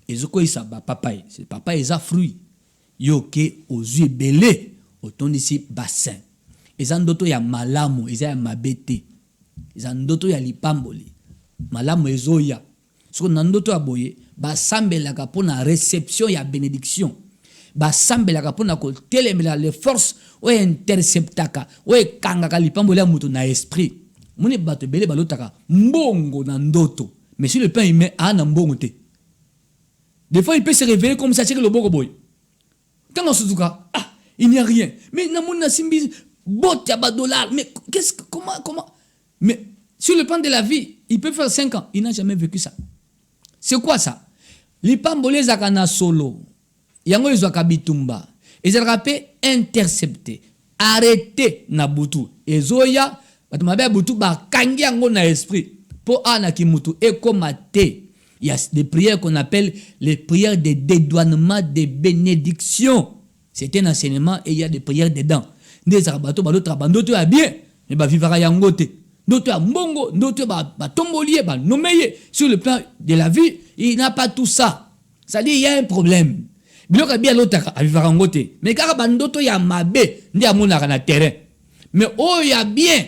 ezoko isa ba papaye c'est papaye eza fruit yoke ozui belé otondisi bassin eza ndoto ya malamu eza ya mabete eza ndoto ya lipamboli malamu ezoya soko na ndoto ya boye basambelaka pona réception ya bénédiction basambelaka pona kotelemela les forces o interceptaka o kangaka lipamboli ya mutu na esprit muni bato belé balotaka mbongo na ndoto. Mais si le pain il met à n'ambongote. Des fois il peut se réveiller comme ça, c'est que le bogo boy. Quand on se dit il n'y a rien. Mais namuna simbi bot ya $, mais comment mais sur le plan de la vie, il peut faire 5 ans, il n'a jamais vécu ça. C'est quoi ça? Les pambolés zakana solo. Yango izwaka bitumba. Ils rappé intercepté, arrêté na butu. Ezoya batmabe butu ba kangi yango na esprit. Pour anakimutu ekomate. Il y a des prières qu'on appelle les prières de dédouanement des bénédictions. C'est un enseignement et il y a des prières dedans. Des arabato balotra bandoto ya bien, mais ba vivara yangote. D'autres à mbongo, d'autres ba tombolier, ba nomeye. Sur le plan de la vie, il n'a pas tout ça. Ça dit il y a un problème. Biloka bien l'autre à vivara yangote. Mais car bandoto ya mabe, ndi amona na terrain. Mais oh ya bien.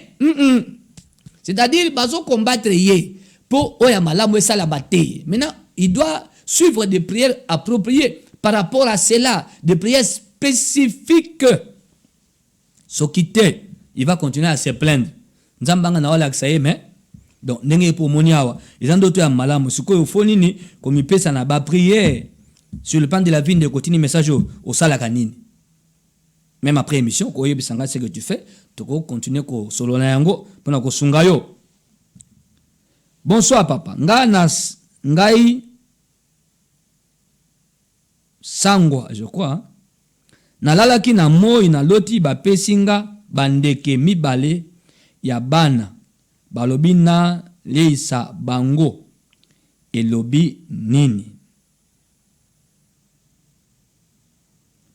C'est-à-dire, bazo combattre yé pour oya malamu et salabate. Maintenant, il doit suivre des prières appropriées par rapport à cela, des prières spécifiques. Sokite, il va continuer à se plaindre. Nzambanga na wala aksaye mais donc nenge pour moniawa. Ils ont d'autres malamu. Ce que faut nini comme il peut ça na ba prière sur le plan de la vie de continue message au salakanini. Même après émission, ko yebisanga ce que tu fais. Toko continuer ko solo na yango pona ko sunga yo. Bonsoir papa. Ngai sangwa je crois. Hein? Nalalaki na moi na loti ba pesinga bandeke mibale ya bana balobi na leisa bango elobi nini?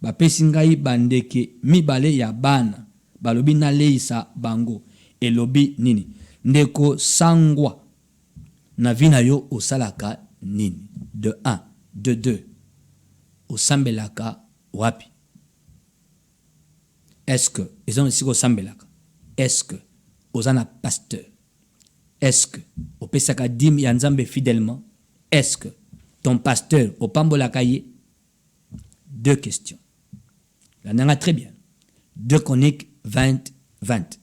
Bapesi ngai bandeke mibale ya bana balobi na leisa bango elobi nini? Ndeko sangwa na vina yo osalaka nini? De 1, de 2. Osambelaka wapi? Est-ce que ils ont aussi osambelaka? Est-ce que osana pasteur? Est-ce que opesaka dim ya nzambe fidèlement? Est-ce que ton pasteur opambolaka ye? Deux questions. La nanga très bien. 2 Chroniques 20, 20.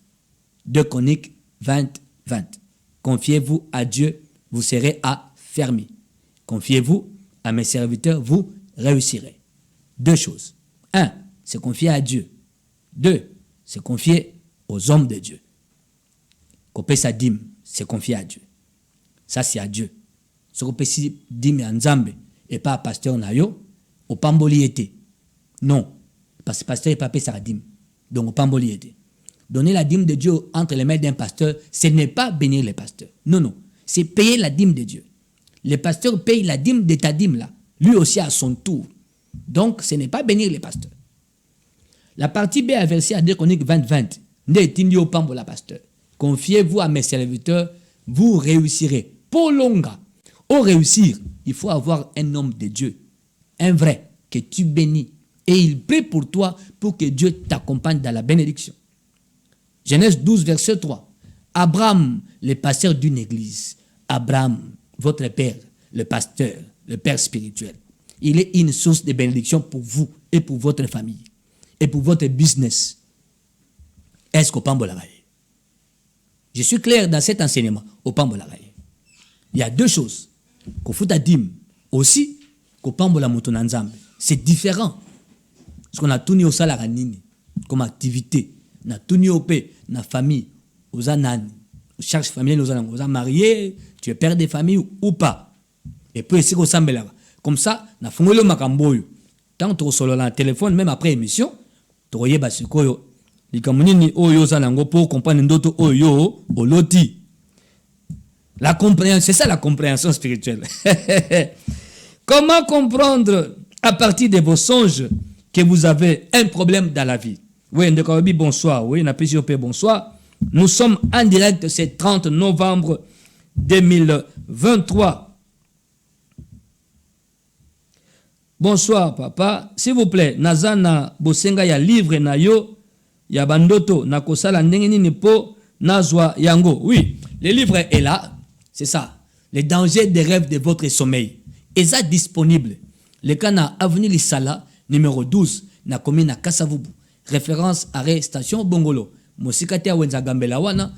2 Chroniques 20, 20. Confiez-vous à Dieu, vous serez affermis. Confiez-vous à mes serviteurs, vous réussirez. Deux choses. 1, c'est confier à Dieu. 2, c'est confier aux hommes de Dieu. Kopé sa dîme, c'est confier à Dieu. Ça, c'est à Dieu. Ce qu'on peut si dîme à Nzambe et pas à pasteur Nayo, au pamboli était. Non. Parce que le pasteur n'est pas payé sa dîme. Donc au pamboli était. Donner la dîme de Dieu entre les mains d'un pasteur, ce n'est pas bénir les pasteurs. Non, non. C'est payer la dîme de Dieu. Les pasteurs payent la dîme de ta dîme là. Lui aussi à son tour. Donc ce n'est pas bénir les pasteurs. La partie B a versé à 2 Chroniques 20, 20. N'est-il pas la pasteur? Confiez-vous à mes serviteurs, vous réussirez. Pour longa, au réussir, il faut avoir un homme de Dieu, un vrai, que tu bénis. Et il prie pour toi pour que Dieu t'accompagne dans la bénédiction. Genèse 12, verset 3. Abraham, le pasteur d'une église. Abraham, votre père, le pasteur, le père spirituel. Il est une source de bénédiction pour vous et pour votre famille et pour votre business. Est-ce qu'au Pambolagaye? Je suis clair dans cet enseignement au Pambolagaye. Il y a deux choses. Qu'au Foutadim aussi, qu'au Pambolamutonanzambe. C'est différent. Parce qu'on a tout mis au salaranini comme activité. On a tout mis au paix, na famille, aux anani. Chaque famille, nous allons mariés, tu es père de famille ou pas. Et puis ici, au Sambela. Comme ça, on a fait le macamboyo. Tant que tu as le téléphone, même après l'émission, tu as dit que les communautés oyo zalango pour comprendre d'autres oyo oloti. La compréhension, c'est ça la compréhension spirituelle. Comment comprendre à partir de vos songes que vous avez un problème dans la vie? Oui, Ndekawabi, bonsoir. Oui, Napesiopé, bonsoir. Nous sommes en direct, c'est 30 novembre 2023. Bonsoir, papa. S'il vous plaît, Nazana Bosenga ya livre na yo, ya bandoto, na kosala ndenge ni po, nazwa yango. Oui, le livre est là. C'est ça. Les dangers des rêves de votre sommeil. Et ça disponible. Le cas na Avenue Lissala, numéro 12, na commune na Kasavubu. Référence arrêt station Bongolo. Mosikate a Wenza Gambela wana.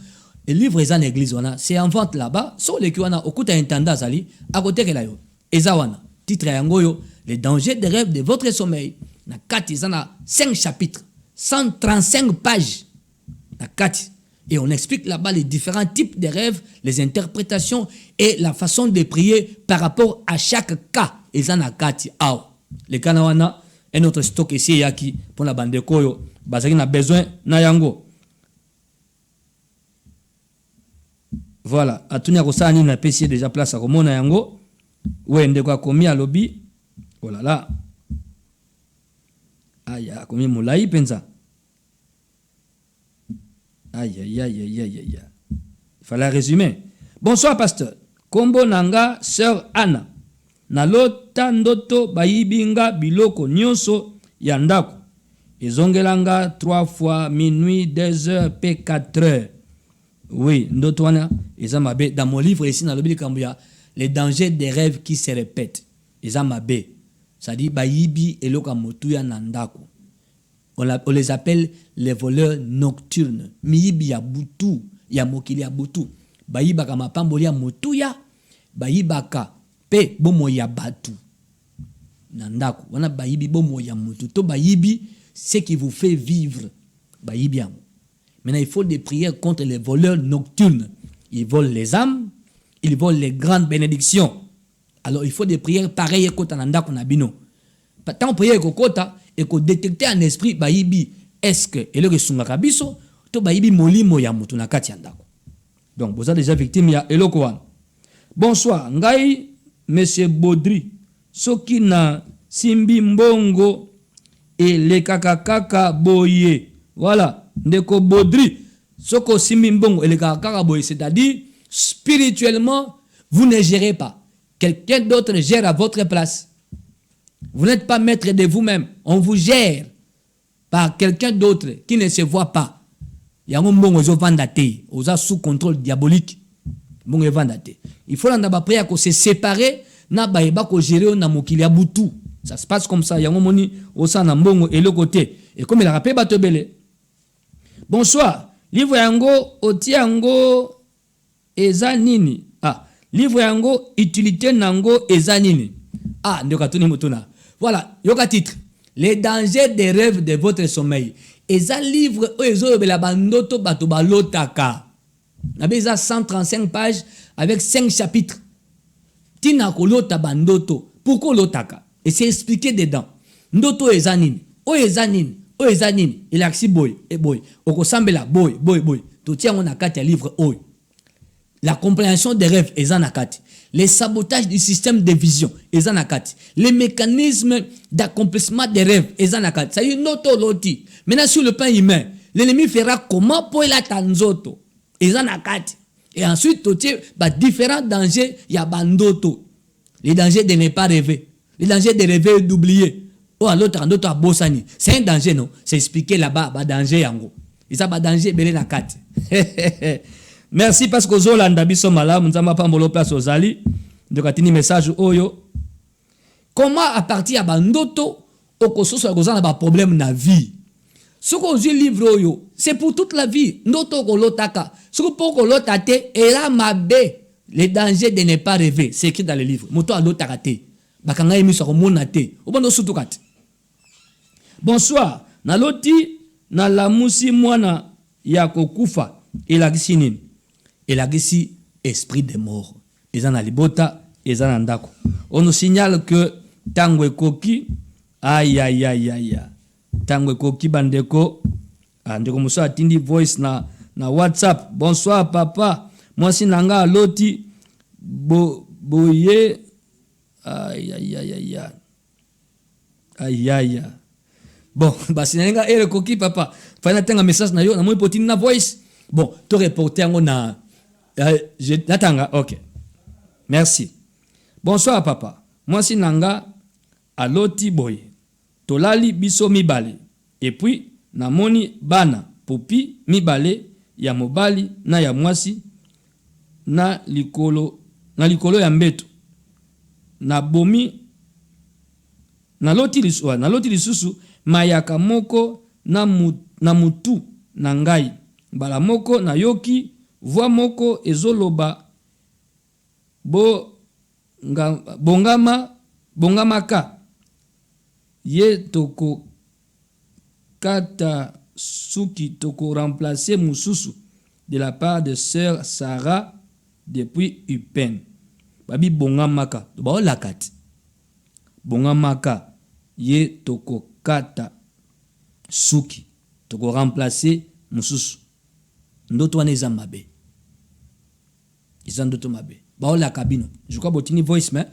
Le livre est en église wana. C'est en vente là-bas. Sur le wana, okuta intenda zali, à côté de la yo. Eza wana. Titre yangoyo. Les dangers des rêves de votre sommeil. Na kati zana 5 chapitres. 135 pages. Na kati. Et on explique là-bas les différents types de rêves, les interprétations et la façon de prier par rapport à chaque cas. Et ça na kati. Aou. Le kanawana. Un autre stock ici yaki pour la bande de koyo. Bazaki na besoin na yango. Voilà. Atunia kosani na PC déjà place à Romona yango. Ouais, ndeko komi à lobby. Oh là là. Aïe, combien moulaï pensa. Aïe, aïe, aïe, aïe, aïe, aïe. Il fallait résumer. Bonsoir, pasteur. Kombo nanga, sœur Anna. Nalota ndoto bayibinga biloko nyonso ya ndako. Ezongelanga 3 fois minuit, 2 heures, p 4 heures. Oui, ndoto wana ezamabe dans mon livre ici dans le Bible Kambuya, les dangers des rêves qui se répètent. Ezamabe. Ça dit bayibi eloka motuya nandako. On les appelle les voleurs nocturnes. Miyibi ya butu, ya mokili ya butu. Bayibaka mapamboli ya motuya, bayibaka pe bomo ya batu. Nandako, wana bayibi bomo ya motu. To bayibi, ce qui vous fait vivre. Bayibi amo. Maintenant, il faut des prières contre les voleurs nocturnes. Ils volent les âmes, ils volent les grandes bénédictions. Alors, il faut des prières pareilles contre nandako nabino. Tant prier kokota et ko détecter un esprit bayibi est-ce que et le resungaka biso to bayibi molimo ya mutu na kati ya ndako. Donc vous êtes déjà victime ya eloko wana. Bonsoir, ngai monsieur Baudry, soki na simbi mbongo elekaka kaka boye. Voilà, ndeko Baudry, soko simbi mbongo elekaka kaka boye, c'est-à-dire spirituellement vous ne gérez pas. Quelqu'un d'autre gère à votre place. Vous n'êtes pas maître de vous-même. On vous gère par quelqu'un d'autre qui ne se voit pas. Il y a un bon vendate, aux sous contrôle diabolique. Bon vendate. Il faut l'en prier qu'on se séparer, na baïba ko gérer na mokilia butu. Ça se passe comme ça. Il y a un moni au sein d'un bon et le côté. Et comme il a rappelé Batobele. Bonsoir. Livre yango otiango ezanini. Ah, livre yango utilité nango ezanini. Ah, ndokatuni mutuna. Voilà, yoka titre. Les dangers des rêves de votre sommeil. Et ça livre la bandoto bato balotaka. Nabe ça 135 pages avec 5 chapitres. Tina kolota bandoto. Pourquoi lotaka? Et c'est expliqué dedans. Ndoto ezanini. O ezanini. O ezanini. Il a axi boy. Et boy. Oko sambela boy. Boy. Boy. Tout tient on a 4 livres. Oy. La compréhension des rêves est en akati. Les sabotages du système de vision est en akati. Les mécanismes d'accomplissement des rêves est en akati. Ça y est, noto loti. Maintenant, sur le plan humain, l'ennemi fera comment pour la tanzoto est en akati. Et ensuite, différents dangers, il y a bandoto. Les dangers de ne pas rêver. Les dangers de rêver et d'oublier. Oh, l'autre a bossani. C'est un danger, non? C'est expliqué là-bas, danger yango. Et ça, danger, belé nakati. Merci parce que Zolanda biso malamu nzamba pambolo place ozali de katini message oyo. Comment à partir à bandoto okososo kozana ba problème na vie. Ce qu'on dit livre oyo, c'est pour toute la vie. Ndoto kolotaka. Ce que pour kolotate et là mabe les dangers de ne pas rêver, c'est écrit dans le livre. Moto alotaka te. Bakanga emi so komona te. Obando sutukati. Bonsoir. Naloti na lamusi mwana ya kokufa elakisi nini? Et là, ici, esprit de mort. Ils en ont libota, ils en ont d'accord. On nous signale que Tango Koki, aïe. Tango Koki bandeko, andeko musa atindi voice na WhatsApp. Bonsoir papa, moi si nanga loti boye, aïe. Bon, bah si nanga ere Koki papa, fana tenga message na yo, na moi potini na voice. Bon, to reporter ngo na Natanga, ok. Merci. Bonsoir, papa. Moi, si nanga, aloti boy. Tolali biso mibale. Et puis, namoni bana, popi, mibale, ya mobali, na ya mwasi, na likolo ya mbeto. Na bomi, na loti lisusu, mayaka moko, na mutu, na ngai. Bala moko, na yoki, voix moko ezoloba bongamaka ye toko kata suki toko remplacer mususu de la part de sœur Sarah depuis Upen. Babi bongamaka ba lakati. Bongamaka ye toko kata suki toko remplacer mususu. Ndoto wana eza mabe. Ils ont d'autres mabe. Ba la cabine. Je crois botini voice mais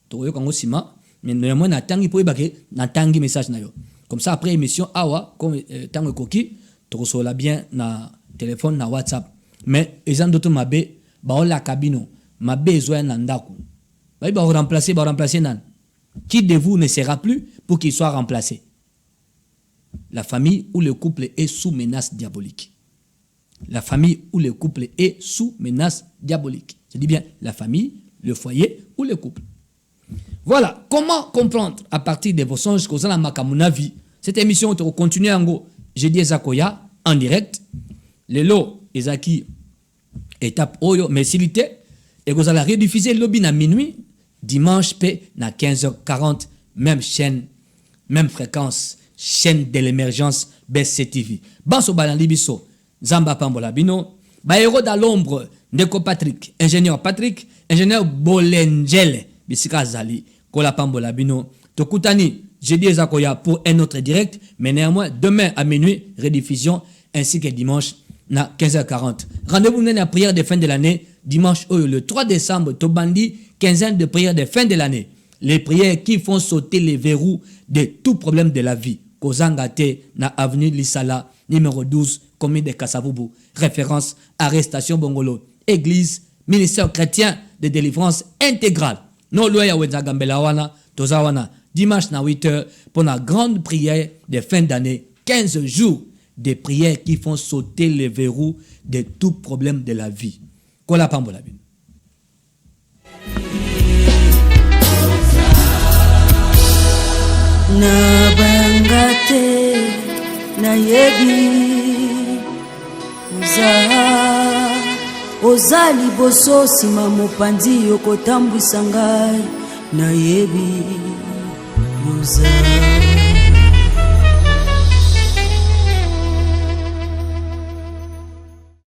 to yo kango sima mais néanmoins na tangi po ibake na tangi message na yo. Comme ça après émission awa comme tango koki to reçoit bien na téléphone na WhatsApp. Mais ils ont d'autres mabe ba la cabine. Mabe ezo na ndako. Ba remplacer nan. Qui de vous ne sera plus pour qu'il soit remplacé? La famille où le couple est sous menace diabolique. La famille où le couple est sous menace diabolique. Je dis bien la famille, le foyer ou le couple. Voilà, comment comprendre à partir de vos songes que vous avez ma vie. Cette émission va continuer en gros. J'ai dit Ezakoya en direct. Le lot Ezaki étape Oyo, mais s'il était, et vous allez rediffuser le lobby à minuit, dimanche P à 15h40, même chaîne, même fréquence, chaîne de l'émergence BCTV. Banso Balandi Bisso. Zamba Pambola Bino, Baero da l'ombre, Ndeko Patrick, ingénieur Bolengele, Bisika Zali, Kola Pambola Bino, Tokutani, j'ai dit Zakoya pour un autre direct, mais néanmoins, demain à minuit, rediffusion, ainsi que dimanche na 15h40. Rendez-vous dans la prière de fin de l'année, dimanche le 3 décembre, Tobandi, quinzaine de prières de fin de l'année. Les prières qui font sauter les verrous de tout problème de la vie. Kozangate, na avenue Lissala, numéro 12, commune de Kassavubu. Référence, arrestation Bongolo. Église, ministère chrétien de délivrance intégrale. No loya wenzagambelawana, tozawana. Dimanche na 8h pour la grande prière de fin d'année. 15 jours de prières qui font sauter les verrous de tout problème de la vie. Kola pambola bin. Na bangate na yebi oza liboso sima mopanzi yokotambwisa ngai na yebi oza